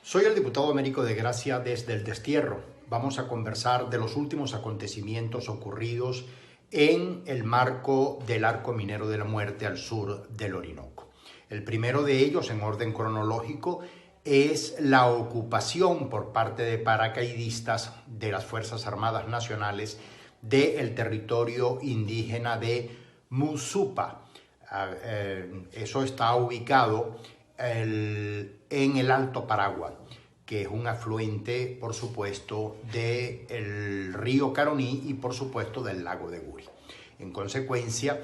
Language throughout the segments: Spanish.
Soy el diputado Américo de Gracia desde el Destierro. Vamos a conversar de los últimos acontecimientos ocurridos en el marco del Arco Minero de la Muerte al sur del Orinoco. El primero de ellos, en orden cronológico, es la ocupación por parte de paracaidistas de las Fuerzas Armadas Nacionales del territorio indígena de Musupa. Eso está ubicado en el Alto Paraguay, que es un afluente, por supuesto, del río Caroní y, por supuesto, del lago de Guri. En consecuencia,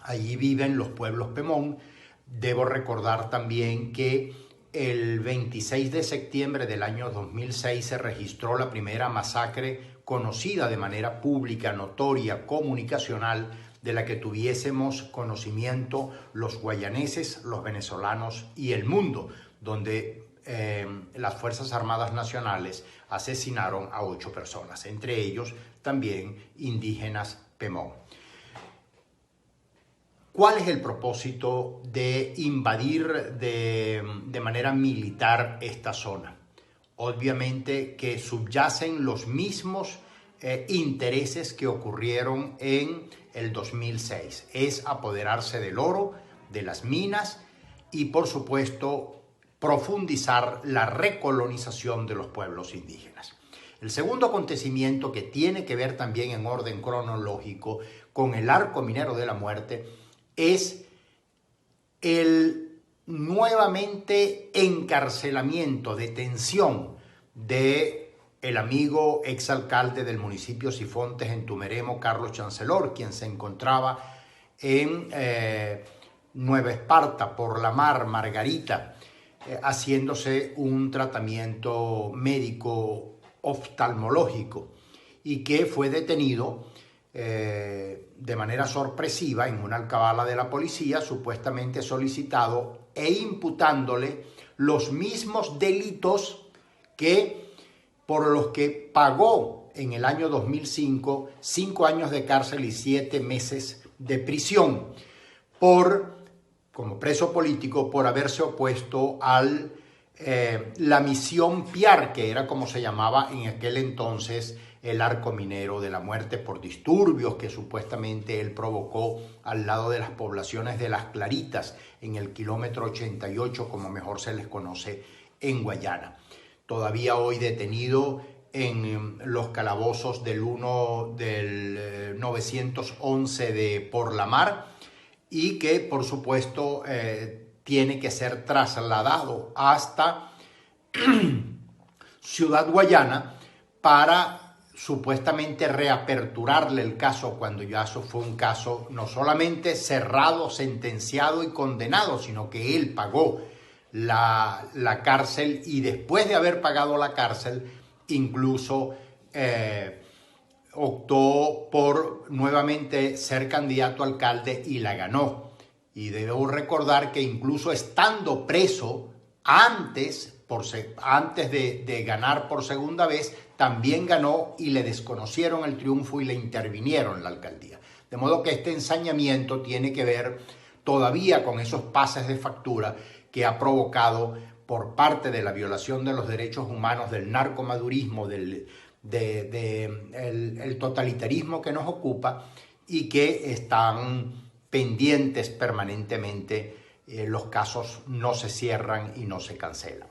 allí viven los pueblos Pemón. Debo recordar también que el 26 de septiembre del año 2006 se registró la primera masacre conocida de manera pública, notoria, comunicacional, de la que tuviésemos conocimiento los guayaneses, los venezolanos y el mundo, donde las Fuerzas Armadas Nacionales asesinaron a 8 personas, entre ellos también indígenas Pemón. ¿Cuál es el propósito de invadir de manera militar esta zona? Obviamente que subyacen los mismos intereses que ocurrieron en el 2006. Es apoderarse del oro, de las minas y, por supuesto, profundizar la recolonización de los pueblos indígenas. El segundo acontecimiento, que tiene que ver también en orden cronológico con el Arco Minero de la Muerte, es el nuevamente encarcelamiento, detención de el amigo exalcalde del municipio Sifontes en Tumeremo, Carlos Chancellor, quien se encontraba en Nueva Esparta, por la Mar, Margarita, haciéndose un tratamiento médico oftalmológico y que fue detenido de manera sorpresiva en una alcabala de la policía, supuestamente solicitado e imputándole los mismos delitos por los que pagó en el año 2005 5 años de cárcel y 7 meses de prisión como preso político por haberse opuesto a la misión PIAR, que era como se llamaba en aquel entonces el Arco Minero de la Muerte, por disturbios que supuestamente él provocó al lado de las poblaciones de Las Claritas, en el kilómetro 88, como mejor se les conoce en Guayana. Todavía hoy detenido en los calabozos del 911 de Por la Mar, y que, por supuesto, tiene que ser trasladado hasta Ciudad Guayana para supuestamente reaperturarle el caso, cuando ya eso fue un caso no solamente cerrado, sentenciado y condenado, sino que él pagó la cárcel, y después de haber pagado la cárcel incluso optó por nuevamente ser candidato a alcalde y la ganó. Y debo recordar que incluso estando preso antes de ganar por segunda vez, también ganó y le desconocieron el triunfo y le intervinieron la alcaldía. De modo que este ensañamiento tiene que ver todavía con esos pases de factura que ha provocado, por parte de la violación de los derechos humanos, del narcomadurismo, del totalitarismo que nos ocupa, y que están pendientes permanentemente. Los casos no se cierran y no se cancelan.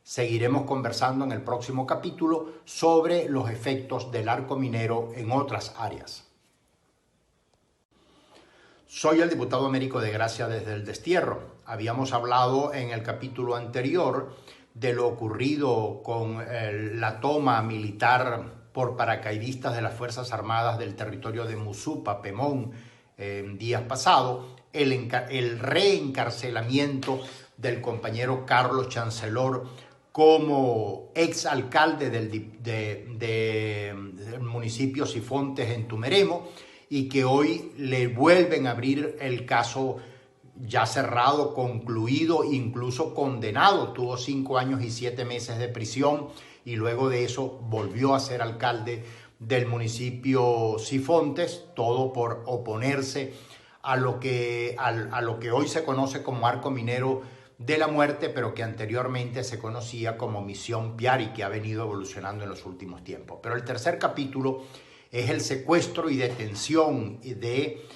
Seguiremos conversando en el próximo capítulo sobre los efectos del arco minero en otras áreas. Soy el diputado Américo de Gracia desde el Destierro. Habíamos hablado en el capítulo anterior de lo ocurrido con la toma militar por paracaidistas de las Fuerzas Armadas del territorio de Musupa, Pemón, días pasados, el reencarcelamiento del compañero Carlos Chancellor como exalcalde del municipio Sifontes en Tumeremo, y que hoy le vuelven a abrir el caso ya cerrado, concluido, incluso condenado. Tuvo 5 años y 7 meses de prisión y luego de eso volvió a ser alcalde del municipio Sifontes, todo por oponerse a lo que hoy se conoce como Arco Minero de la Muerte, pero que anteriormente se conocía como Misión Piar y que ha venido evolucionando en los últimos tiempos. Pero el tercer capítulo es el secuestro y detención de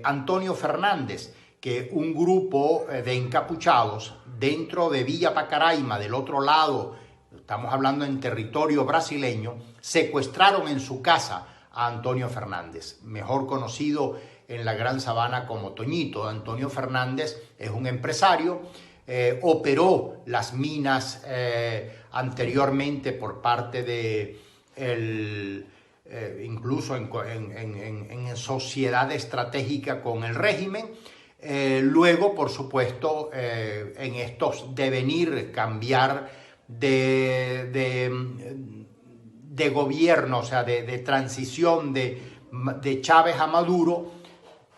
Antonio Fernández, que un grupo de encapuchados dentro de Villa Pacaraima, del otro lado, estamos hablando en territorio brasileño, secuestraron en su casa a Antonio Fernández, mejor conocido en la Gran Sabana como Toñito. Antonio Fernández es un empresario, operó las minas anteriormente por parte de incluso en sociedad estratégica con el régimen. Luego, por supuesto, en estos devenir, cambiar de gobierno, o sea, de transición de Chávez a Maduro,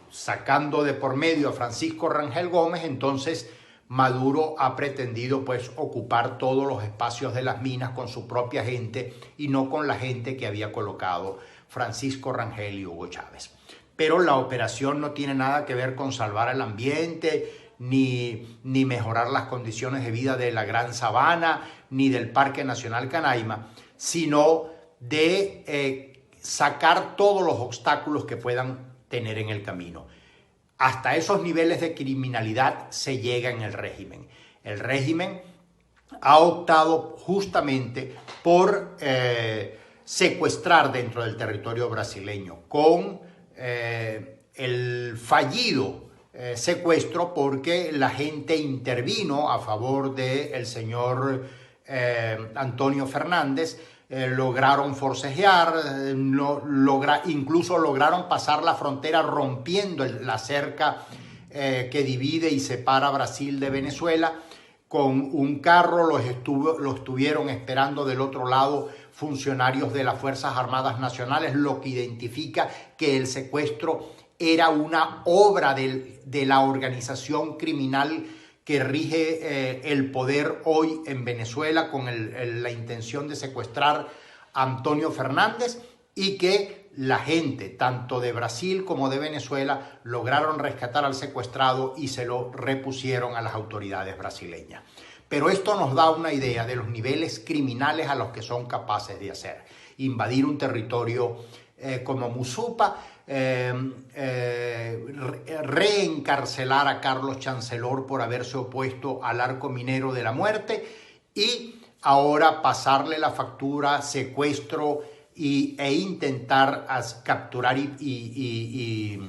sacando de por medio a Francisco Rangel Gómez, entonces Maduro ha pretendido pues ocupar todos los espacios de las minas con su propia gente y no con la gente que había colocado Francisco Rangel y Hugo Chávez. Pero la operación no tiene nada que ver con salvar el ambiente, ni mejorar las condiciones de vida de la Gran Sabana, ni del Parque Nacional Canaima, sino de sacar todos los obstáculos que puedan tener en el camino. Hasta esos niveles de criminalidad se llega en el régimen. El régimen ha optado justamente por secuestrar dentro del territorio brasileño con el fallido secuestro, porque la gente intervino a favor del señor Antonio Fernández. Lograron forcejear, incluso lograron pasar la frontera rompiendo la cerca que divide y separa Brasil de Venezuela. Con un carro los estuvieron esperando del otro lado funcionarios de las Fuerzas Armadas Nacionales, lo que identifica que el secuestro era una obra de la organización criminal que rige el poder hoy en Venezuela, con la intención de secuestrar a Antonio Fernández, y que la gente, tanto de Brasil como de Venezuela, lograron rescatar al secuestrado y se lo repusieron a las autoridades brasileñas. Pero esto nos da una idea de los niveles criminales a los que son capaces de hacer. Invadir un territorio como Musupa, reencarcelar a Carlos Chancellor por haberse opuesto al arco minero de la muerte, y ahora pasarle la factura, secuestro e intentar capturar y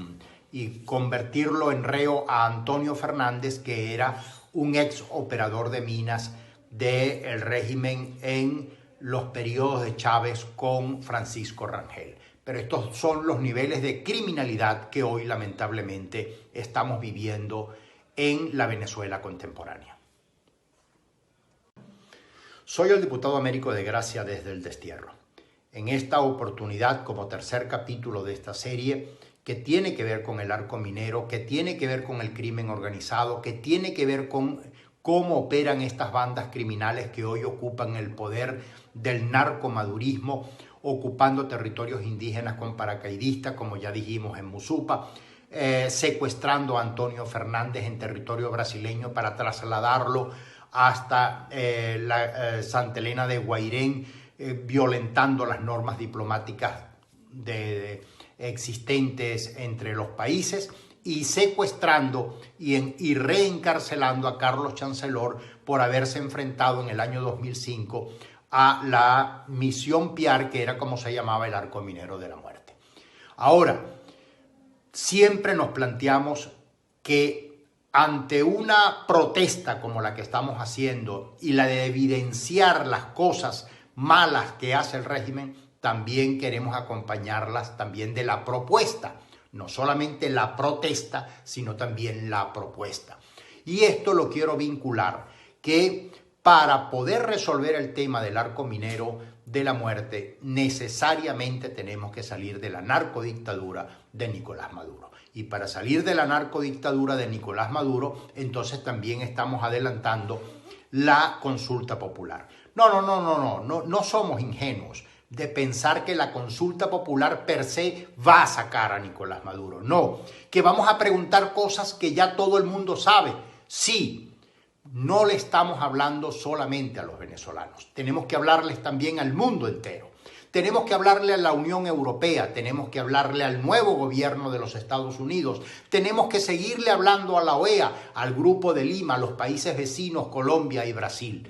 convertirlo en reo a Antonio Fernández, que era un ex operador de minas del régimen en los periodos de Chávez con Francisco Rangel. Pero estos son los niveles de criminalidad que hoy lamentablemente estamos viviendo en la Venezuela contemporánea. Soy el diputado Américo de Gracia desde el destierro. En esta oportunidad, como tercer capítulo de esta serie, que tiene que ver con el arco minero, que tiene que ver con el crimen organizado, que tiene que ver con cómo operan estas bandas criminales que hoy ocupan el poder del narcomadurismo, ocupando territorios indígenas con paracaidistas, como ya dijimos en Musupa, secuestrando a Antonio Fernández en territorio brasileño para trasladarlo hasta Santa Elena de Guairén, violentando las normas diplomáticas existentes entre los países, y secuestrando y reencarcelando a Carlos Chancellor por haberse enfrentado en el año 2005 a la Misión Piar, que era como se llamaba el arco minero de la muerte. Ahora, siempre nos planteamos que ante una protesta como la que estamos haciendo y la de evidenciar las cosas malas que hace el régimen, también queremos acompañarlas también de la propuesta, no solamente la protesta, sino también la propuesta. Y esto lo quiero vincular, que para poder resolver el tema del arco minero de la muerte, necesariamente tenemos que salir de la narcodictadura de Nicolás Maduro. Y para salir de la narcodictadura de Nicolás Maduro, entonces también estamos adelantando la consulta popular. No somos ingenuos de pensar que la consulta popular per se va a sacar a Nicolás Maduro. No, que vamos a preguntar cosas que ya todo el mundo sabe. Sí, no le estamos hablando solamente a los venezolanos, tenemos que hablarles también al mundo entero. Tenemos que hablarle a la Unión Europea, tenemos que hablarle al nuevo gobierno de los Estados Unidos, tenemos que seguirle hablando a la OEA, al Grupo de Lima, a los países vecinos, Colombia y Brasil.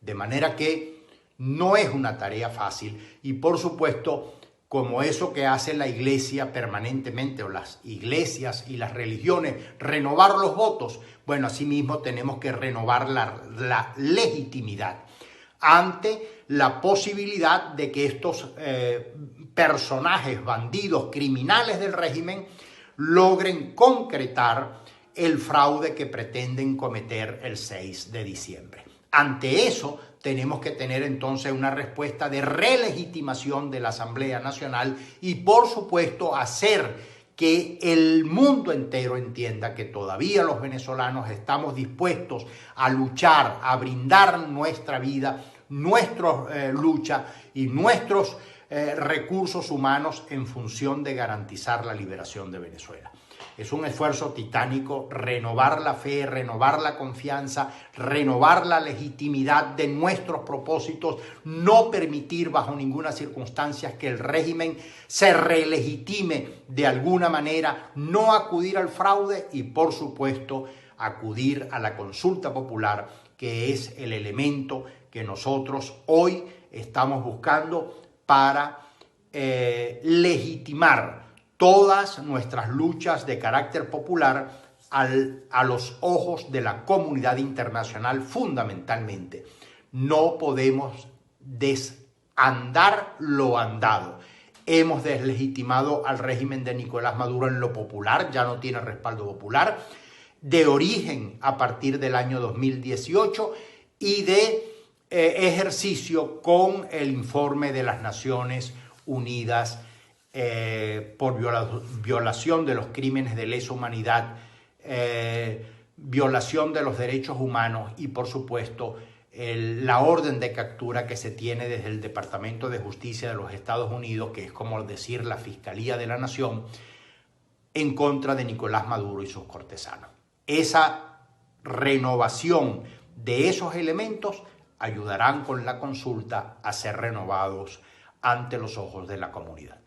De manera que no es una tarea fácil y, por supuesto, como eso que hace la iglesia permanentemente, o las iglesias y las religiones, renovar los votos, bueno, asimismo tenemos que renovar la legitimidad ante la posibilidad de que estos personajes, bandidos, criminales del régimen, logren concretar el fraude que pretenden cometer el 6 de diciembre. Ante eso, tenemos que tener entonces una respuesta de relegitimación de la Asamblea Nacional y, por supuesto, hacer que el mundo entero entienda que todavía los venezolanos estamos dispuestos a luchar, a brindar nuestra vida, nuestra lucha y nuestros recursos humanos en función de garantizar la liberación de Venezuela. Es un esfuerzo titánico renovar la fe, renovar la confianza, renovar la legitimidad de nuestros propósitos, no permitir bajo ninguna circunstancia que el régimen se relegitime de alguna manera, no acudir al fraude y, por supuesto, acudir a la consulta popular, que es el elemento que nosotros hoy estamos buscando para legitimar todas nuestras luchas de carácter popular a los ojos de la comunidad internacional fundamentalmente. No podemos desandar lo andado. Hemos deslegitimado al régimen de Nicolás Maduro en lo popular, ya no tiene respaldo popular, de origen a partir del año 2018 y de ejercicio con el informe de las Naciones Unidas por violación de los crímenes de lesa humanidad, violación de los derechos humanos y, por supuesto, la orden de captura que se tiene desde el Departamento de Justicia de los Estados Unidos, que es como decir la Fiscalía de la Nación, en contra de Nicolás Maduro y sus cortesanos. Esa renovación de esos elementos ayudarán con la consulta a ser renovados ante los ojos de la comunidad.